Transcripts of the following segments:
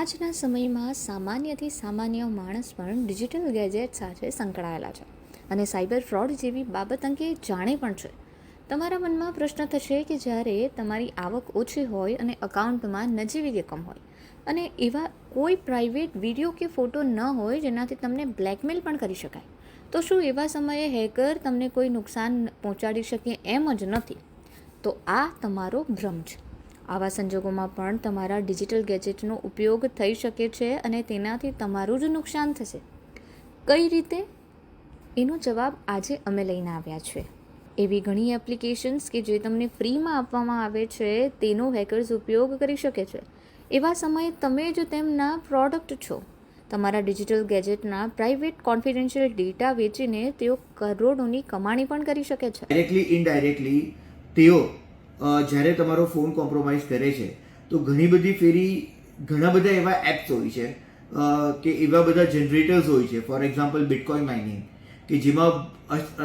આજના સમયમાં સામાન્યથી સામાન્ય માણસ પણ ડિજિટલ ગેજેટ સાથે સંકળાયેલા છે અને સાયબર ફ્રોડ જેવી બાબત અંગે જાણે પણ છે. તમારા મનમાં પ્રશ્ન થશે કે જ્યારે તમારી આવક ઓછી હોય અને અકાઉન્ટમાં નજીવી રકમ હોય અને એવા કોઈ પ્રાઇવેટ વિડીયો કે ફોટો ન હોય જેનાથી તમને બ્લેકમેલ પણ કરી શકાય, તો શું એવા સમયે હેકર તમને કોઈ નુકસાન પહોંચાડી શકે એમ જ નથી? તો આ તમારો ભ્રમ છે. આવા સંજોગોમાં પણ તમારા ડિજિટલ ગેજેટનો ઉપયોગ થઈ શકે છે અને તેનાથી તમારું જ નુકસાન થશે. કઈ રીતે? એનો જવાબ આજે અમે લઈને આવ્યા છે. એવી ઘણી એપ્લિકેશન્સ કે જે તમને ફ્રીમાં આપવામાં આવે છે તેનો હેકર્સ ઉપયોગ કરી શકે છે. એવા સમયે તમે જ તેમના પ્રોડક્ટ છો. તમારા ડિજિટલ ગેજેટના પ્રાઇવેટ કોન્ફિડેન્શિયલ ડેટા વેચીને તેઓ કરોડોની કમાણી પણ કરી શકે છે. ડાયરેક્ટલી ઇનડાયરેક્ટલી તેઓ જ્યારે તમારો ફોન કોમ્પ્રોમાઇઝ કરે છે તો ઘણી બધી ફેરી ઘણા બધા એવા એપ્સ હોય છે કે એવા બધા જનરેટર્સ હોય છે, ફોર એક્ઝામ્પલ બિટકોઇન માઇનિંગ, કે જેમાં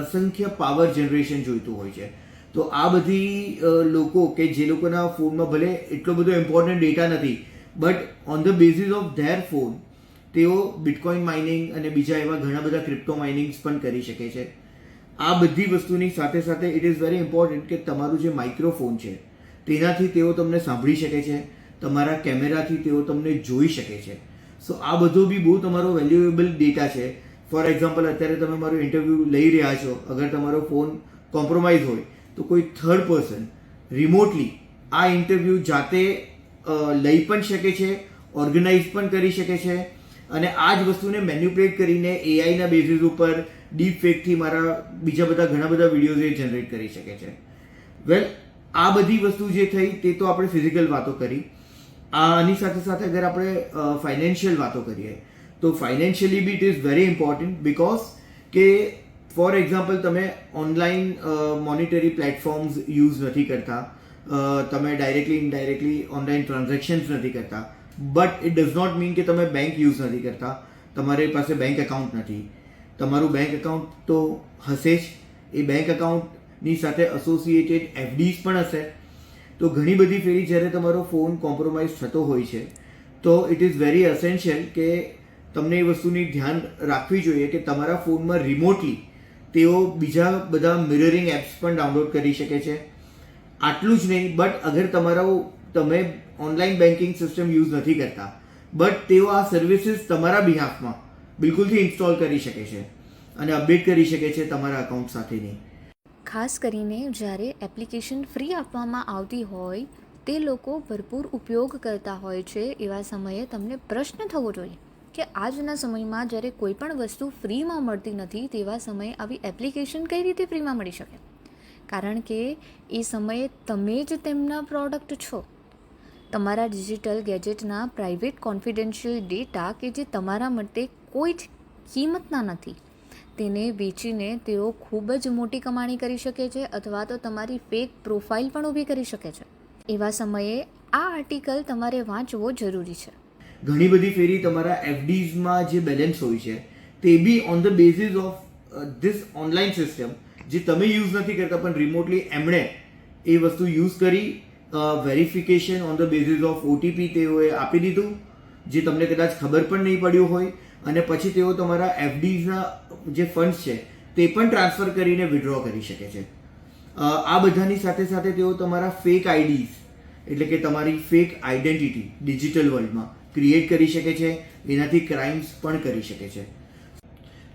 અસંખ્ય પાવર જનરેશન જોઈતું હોય છે. તો આ બધી લોકો કે જે લોકોના ફોનમાં ભલે એટલો બધો ઇમ્પોર્ટન્ટ ડેટા નથી, but on the basis of their phone તેઓ બિટકોઇન માઇનિંગ અને બીજા એવા ઘણા બધા ક્રિપ્ટો માઇનિંગ્સ પણ કરી શકે છે. આ બધી વસ્તુની સાથે સાથે ઇટ ઇઝ વેરી ઇમ્પોર્ટન્ટ કે તમારું જે માઇક્રોફોન છે તેનાથી તેઓ તમને સાંભળી શકે છે, તમારા કેમેરાથી તેઓ તમને જોઈ શકે છે. સો આ બધો બી બહુ તમારો વેલ્યુએબલ ડેટા છે. ફોર એક્ઝામ્પલ અત્યારે તમે મારો ઇન્ટરવ્યૂ લઈ રહ્યા છો, અગર તમારો ફોન કોમ્પ્રોમાઇઝ હોય તો કોઈ થર્ડ પર્સન રિમોટલી આ ઇન્ટરવ્યૂ જાતે લઈ પણ શકે છે, ઓર્ગેનાઇઝ પણ કરી શકે છે અને આ જ વસ્તુને મેન્યુપ્યુલેટ કરીને એઆઈના બેઝિસ ઉપર ડીપ ફેકથી મારા બીજા બધા ઘણા બધા વિડીયોઝ એ જનરેટ કરી શકે છે. વેલ, આ બધી વસ્તુ જે થઈ તે તો આપણે ફિઝિકલ વાતો કરી. આની સાથે સાથે અગર આપણે ફાઇનાન્શિયલ વાતો કરીએ તો financially be it is very important, because કે ફોર એક્ઝામ્પલ તમે ઓનલાઈન મોનિટરી પ્લેટફોર્મ્સ યુઝ નથી કરતા, તમે ડાયરેક્ટલી ઇનડાયરેક્ટલી ઓનલાઈન ટ્રાન્ઝેક્શન્સ નથી કરતા, but it does not mean કે તમે બેંક યુઝ નથી કરતા, તમારી પાસે બેંક એકાઉન્ટ નથી. તમારું બેંક એકાઉન્ટ તો હશે જ, એ બેંક એકાઉન્ટની સાથે એસોસિએટેડ એફડીઝ પણ હશે. તો ઘણી બધી ફેરી જ્યારે તમારો ફોન કોમ્પ્રોમાઇઝ થતો હોય છે તો ઇટ ઇઝ વેરી એસેન્શિયલ કે તમને એ વસ્તુની ધ્યાન રાખવી જોઈએ કે તમારા ફોનમાં રિમોટલી તેઓ બીજા બધા મિરરિંગ એપ્સ પણ ડાઉનલોડ કરી શકે છે. આટલું જ નહીં, બટ અગર તમે ઓનલાઈન બેન્કિંગ સિસ્ટમ યુઝ નથી કરતા, બટ તેઓ આ સર્વિસીસ તમારા બિહાફમાં બિલકુલથી ઇન્સ્ટોલ કરી શકે છે અને અપડેટ કરી શકે છે તમારા અકાઉન્ટ સાથેની. ખાસ કરીને જ્યારે એપ્લિકેશન ફ્રી આપવામાં આવતી હોય તે લોકો ભરપૂર ઉપયોગ કરતા હોય છે. એવા સમયે તમને પ્રશ્ન થવો જોઈએ કે આજના સમયમાં જ્યારે કોઈ પણ વસ્તુ ફ્રીમાં મળતી નથી તેવા સમયે આવી એપ્લિકેશન કઈ રીતે ફ્રીમાં મળી શકે? કારણ કે એ સમયે તમે જ તેમના પ્રોડક્ટ છો. તમારા ડિજિટલ ગેજેટના પ્રાઇવેટ કોન્ફિડેન્શિયલ ડેટા કે જે તમારા માટે કોઈ જ કિંમતના નથી, તેને વેચીને તેઓ ખૂબ જ મોટી કમાણી કરી શકે છે અથવા તો તમારી ફેક પ્રોફાઇલ પણ ઊભી કરી શકે છે. એવા સમયે આ આર્ટિકલ તમારે વાંચવો જરૂરી છે. ઘણી બધી ફેરી તમારા એફડીઝમાં જે બેલેન્સ હોય છે તે બી on the basis of this online system જે તમે યુઝ નથી કરતા પણ રિમોટલી એમણે એ વસ્તુ યુઝ કરી verification on the basis of OTP તેઓએ આપી દીધું, જે તમને કદાચ ખબર પણ નહીં પડ્યું હોય, અને પછી તેઓ તમારા એફડીઝના જે ફંડ્સ છે તે પણ ટ્રાન્સફર કરીને વિડ્રો કરી શકે છે. આ બધાની સાથે સાથે તેઓ તમારા ફેક આઈડીઝ એટલે કે તમારી ફેક આઈડેન્ટિટી ડિજિટલ વર્લ્ડમાં ક્રિએટ કરી શકે છે, એનાથી ક્રાઇમ્સ પણ કરી શકે છે.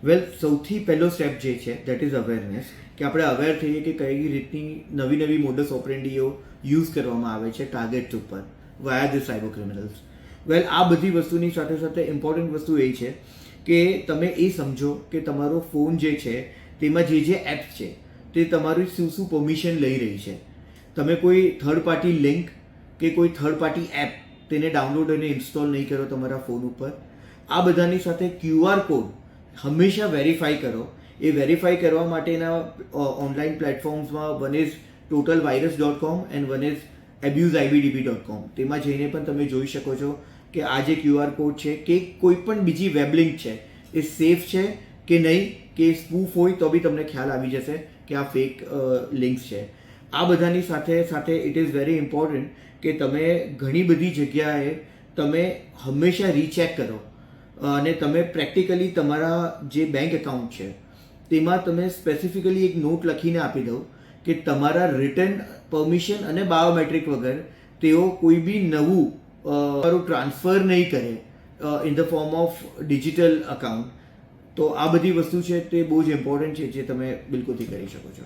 વેલ, સૌથી પહેલો સ્ટેપ જે છે દેટ ઇઝ અવેરનેસ, કે આપણે અવેર થઈએ કે કઈ રીતની નવી નવી મોડસ ઓપરેન્ડીઓ યુઝ કરવામાં આવે છે ટાર્ગેટ્સ ઉપર વાયા ધ સાયબર ક્રિમિનલ્સ. વેલ, આ બધી વસ્તુની સાથે સાથે ઇમ્પોર્ટન્ટ વસ્તુ એ છે કે તમે એ સમજો કે તમારો ફોન જે છે તેમાં જે એપ્સ છે તે તમારી શું પરમિશન લઈ રહી છે. તમે કોઈ થર્ડ પાર્ટી લિંક કે કોઈ થર્ડ પાર્ટી એપ તેને ડાઉનલોડ અને ઇન્સ્ટોલ નહીં કરો તમારા ફોન ઉપર. આ બધાની સાથે ક્યુઆર કોડ હંમેશા વેરીફાઈ કરો. એ વેરીફાઈ કરવા માટેના ઓનલાઈન પ્લેટફોર્મ્સમાં one is totalvirus.com and one is abuseibdb.com. તેમાં જઈને પણ તમે જોઈ શકો છો કે આ જે ક્યુઆર કોડ છે કે કોઈ પણ બીજી વેબ લિંક છે એ સેફ છે કે નહીં, કે સ્પૂફ હોય તો બી તમને ખ્યાલ આવી જશે કે આ ફેક લિંક્સ છે. આ બધાની સાથે સાથે ઇટ ઇઝ વેરી ઇમ્પોર્ટન્ટ કે તમે ઘણી બધી જગ્યાએ તમે હંમેશા રીચેક કરો અને તમે પ્રેક્ટિકલી તમારા જે બેંક એકાઉન્ટ છે તેમાં તમે સ્પેસિફિકલી એક નોટ લખીને આપી દો કે તમારા રિટર્ન પરમિશન અને બાયોમેટ્રિક વગર તેઓ કોઈ બી નવું તમારું ટ્રાન્સફર નહીં કરે in the form of digital account. તો આ બધી વસ્તુ છે તે બહુ જ ઇમ્પોર્ટન્ટ છે જે તમે બિલકુલથી કરી શકો છો.